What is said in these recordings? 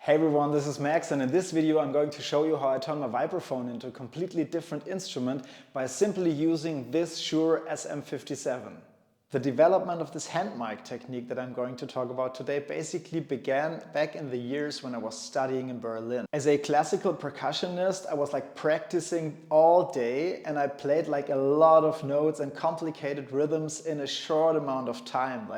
Hey everyone, this is Max, and in this video I'm going to show you how I turn my vibraphone into a completely different instrument by simply using this Shure SM57. The development of this hand mic technique that I'm going to talk about today basically began back in the years when I was studying in Berlin. As a classical percussionist, I was practicing all day, and I played a lot of notes and complicated rhythms in a short amount of time.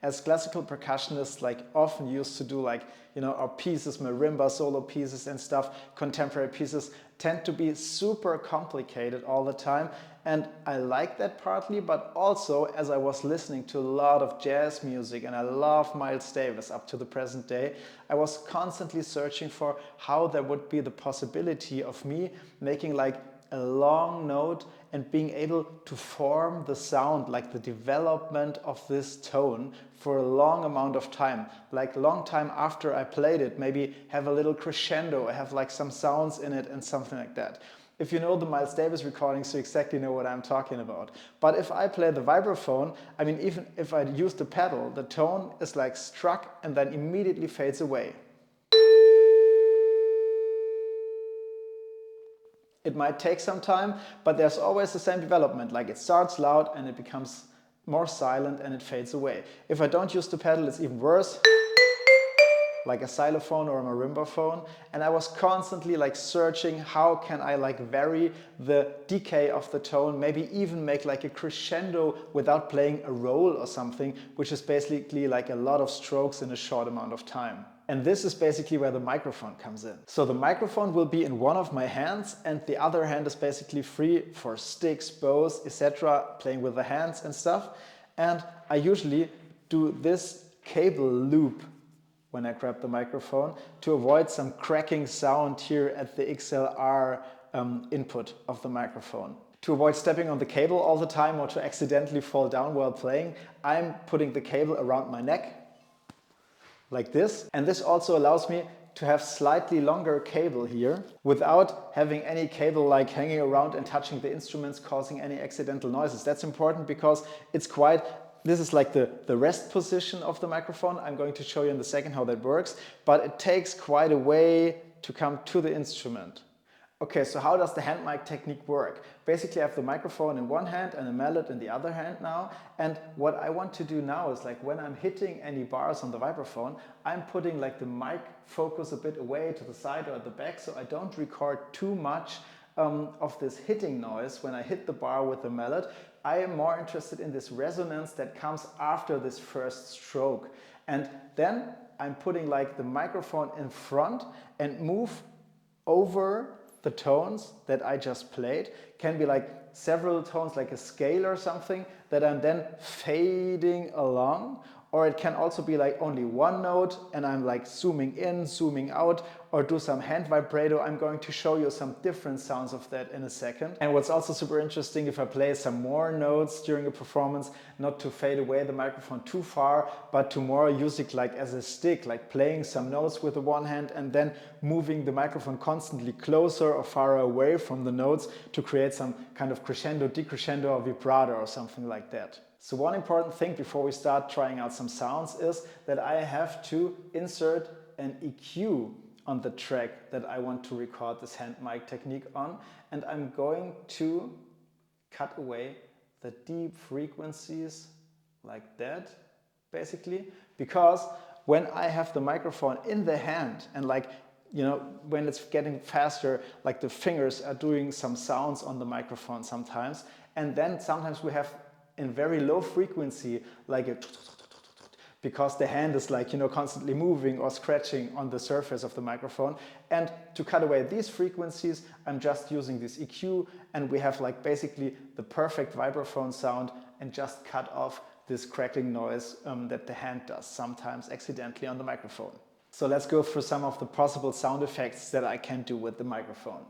As classical percussionists often used to do our pieces, marimba solo pieces and stuff, contemporary pieces tend to be super complicated all the time. And I like that partly, but also as I was listening to a lot of jazz music and I love Miles Davis up to the present day, I was constantly searching for how there would be the possibility of me making a long note and being able to form the sound, the development of this tone for a long amount of time, long time after I played it, maybe have a little crescendo, have some sounds in it and something like that. If you know the Miles Davis recordings, you exactly know what I'm talking about. But if I play the vibraphone, even if I use the pedal, the tone is struck and then immediately fades away. It might take some time, but there's always the same development. It starts loud and it becomes more silent and it fades away. If I don't use the pedal, it's even worse, like a xylophone or a marimba phone. And I was constantly searching how can I vary the decay of the tone, maybe even make a crescendo without playing a roll or something, which is basically a lot of strokes in a short amount of time. And this is basically where the microphone comes in. So the microphone will be in one of my hands and the other hand is basically free for sticks, bows, etc., playing with the hands and stuff. And I usually do this cable loop when I grab the microphone to avoid some cracking sound here at the XLR input of the microphone. To avoid stepping on the cable all the time or to accidentally fall down while playing, I'm putting the cable around my neck like this, and this also allows me to have slightly longer cable here without having any cable hanging around and touching the instruments, causing any accidental noises. That's important because this is the rest position of the microphone. I'm going to show you in a second how that works, but it takes quite a way to come to the instrument. Okay, so how does the hand mic technique work? Basically, I have the microphone in one hand and a mallet in the other hand now. And what I want to do now is when I'm hitting any bars on the vibraphone, I'm putting the mic focus a bit away to the side or at the back, so I don't record too much of this hitting noise when I hit the bar with the mallet. I am more interested in this resonance that comes after this first stroke. And then I'm putting the microphone in front and move over the tones that I just played. Can be several tones, like a scale or something, that I'm then fading along. Or it can also be only one note and I'm zooming in, zooming out, or do some hand vibrato. I'm going to show you some different sounds of that in a second. And what's also super interesting, if I play some more notes during a performance, not to fade away the microphone too far, but to more use it as a stick, playing some notes with the one hand and then moving the microphone constantly closer or far away from the notes to create some kind of crescendo, decrescendo, or vibrato or something like that. So one important thing before we start trying out some sounds is that I have to insert an EQ on the track that I want to record this hand mic technique on, and I'm going to cut away the deep frequencies like that, basically, because when I have the microphone in the hand and when it's getting faster, the fingers are doing some sounds on the microphone sometimes, and then sometimes we have in very low frequency, because the hand is constantly moving or scratching on the surface of the microphone. And to cut away these frequencies, I'm just using this EQ, and we have basically the perfect vibraphone sound, and just cut off this crackling noise that the hand does sometimes accidentally on the microphone. So let's go through some of the possible sound effects that I can do with the microphone.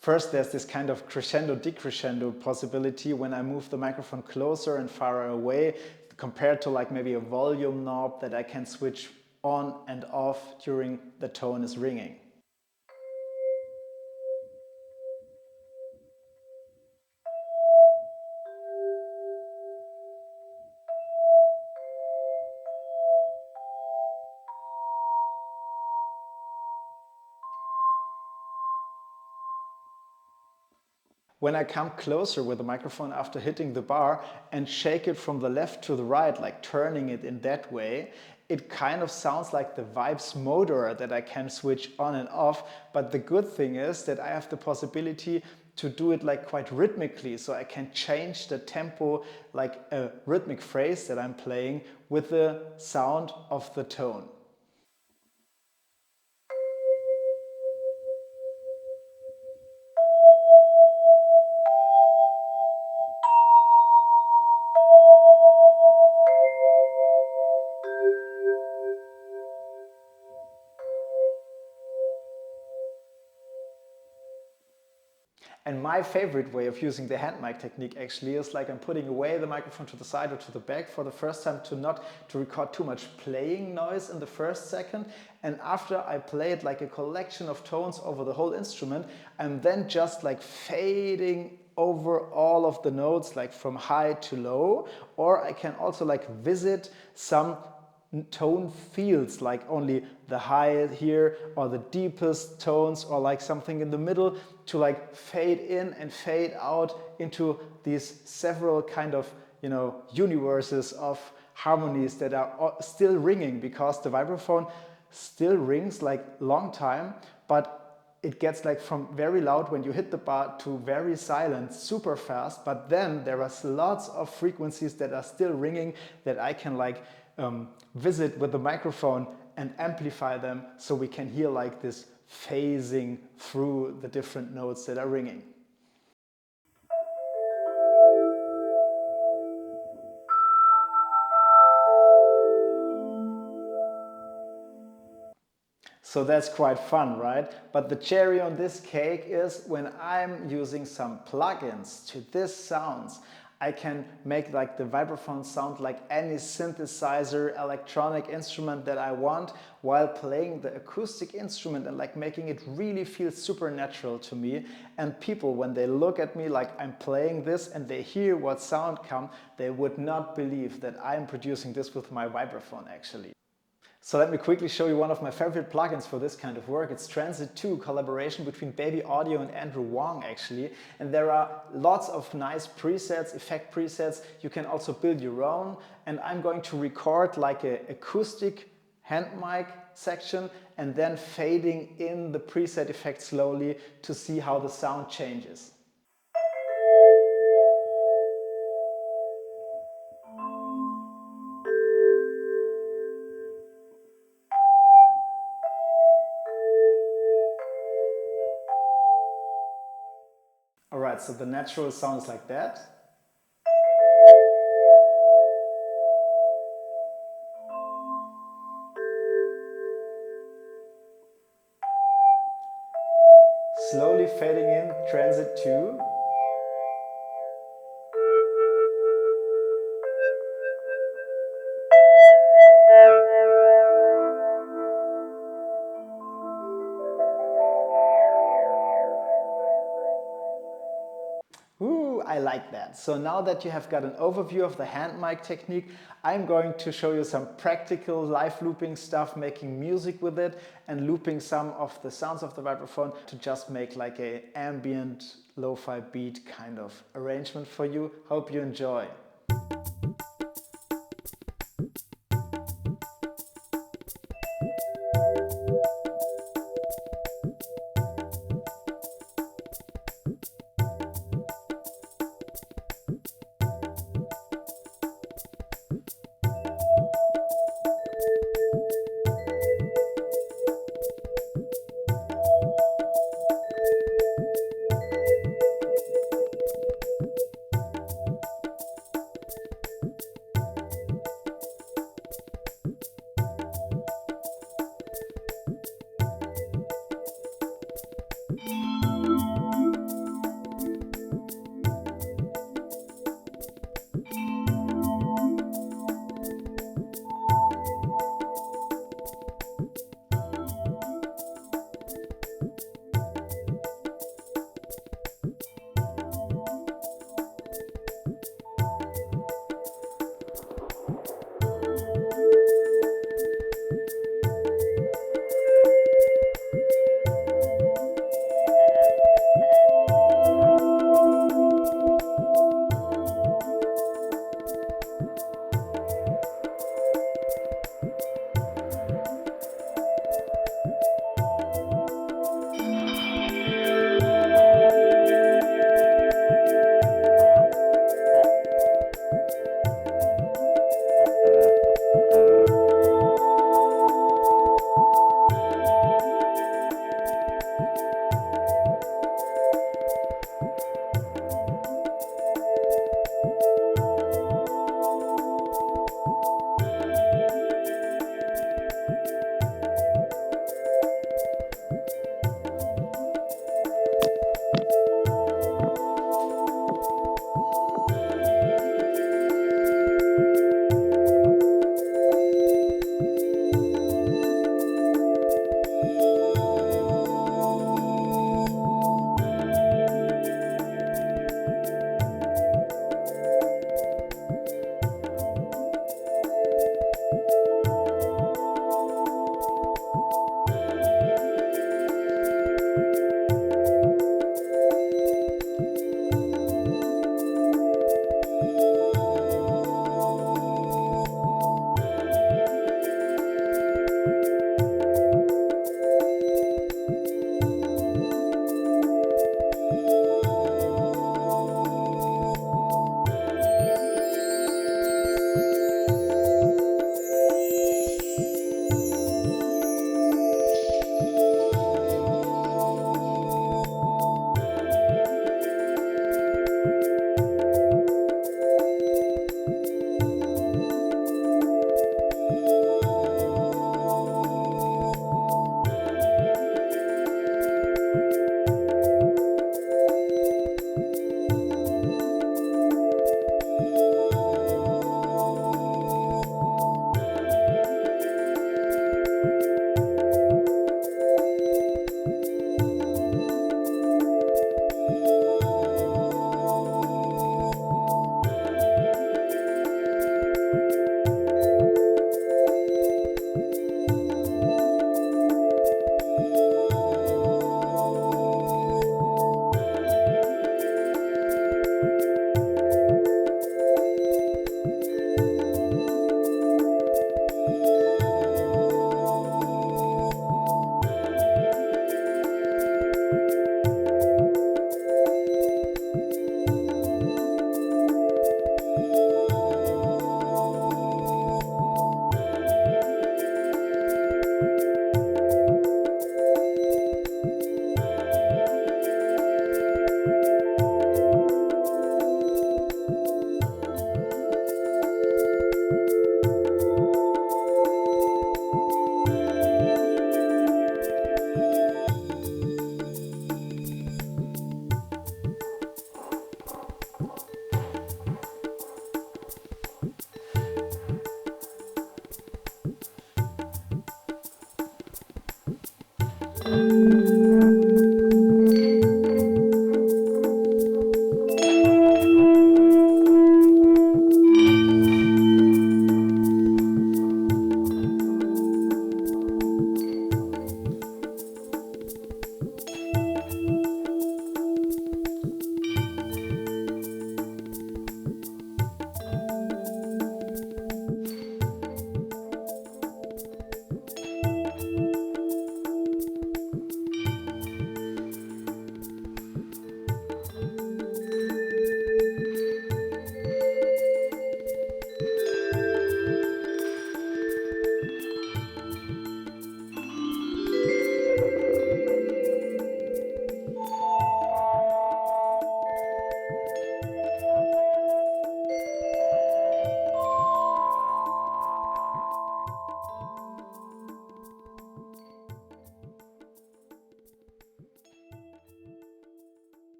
First, there's this kind of crescendo-decrescendo possibility when I move the microphone closer and far away. compared to like maybe a volume knob that I can switch on and off during the tone is ringing. When I come closer with the microphone after hitting the bar and shake it from the left to the right, like turning it in that way, it kind of sounds like the Vibes motor that I can switch on and off. But the good thing is that I have the possibility to do it like quite rhythmically, so I can change the tempo like a rhythmic phrase that I'm playing with the sound of the tone. And my favorite way of using the hand mic technique actually is like I'm putting away the microphone to the side or to the back for the first time to not to record too much playing noise in the first second. And after I play it like a collection of tones over the whole instrument, I'm then just like fading over all of the notes like from high to low. Or I can also like visit some tone fields, like only the high here or the deepest tones or like something in the middle, to like fade in and fade out into these several kind of, you know, universes of harmonies that are still ringing, because the vibraphone still rings like long time, but it gets like from very loud when you hit the bar to very silent super fast. But then there are lots of frequencies that are still ringing that I can like visit with the microphone and amplify them, so we can hear like this phasing through the different notes that are ringing. So that's quite fun, right? But the cherry on this cake is when I'm using some plugins to these sounds, I can make like the vibraphone sound like any synthesizer, electronic instrument that I want, while playing the acoustic instrument and like making it really feel supernatural to me. And people, when they look at me like I'm playing this and they hear what sound come, they would not believe that I'm producing this with my vibraphone actually. So let me quickly show you one of my favorite plugins for this kind of work. It's Transit2, collaboration between Baby Audio and Andrew Wong actually. And there are lots of nice presets, effect presets. You can also build your own. And I'm going to record like an acoustic hand mic section and then fading in the preset effect slowly to see how the sound changes. Alright, so the natural sounds like that. Slowly fading in Transit 2. Ooh, I like that. So now that you have got an overview of the hand mic technique, I'm going to show you some practical live looping stuff, making music with it and looping some of the sounds of the vibraphone to just make like a ambient lo-fi beat kind of arrangement for you. Hope you enjoy.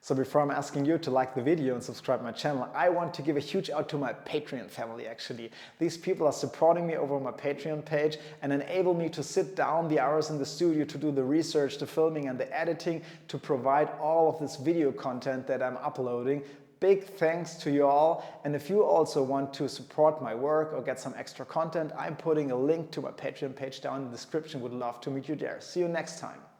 So before I'm asking you to like the video and subscribe my channel, I want to give a huge out to my Patreon family actually. These people are supporting me over my Patreon page and enable me to sit down the hours in the studio to do the research, the filming and the editing to provide all of this video content that I'm uploading. Big thanks to you all, and if you also want to support my work or get some extra content, I'm putting a link to my Patreon page down in the description. Would love to meet you there. See you next time.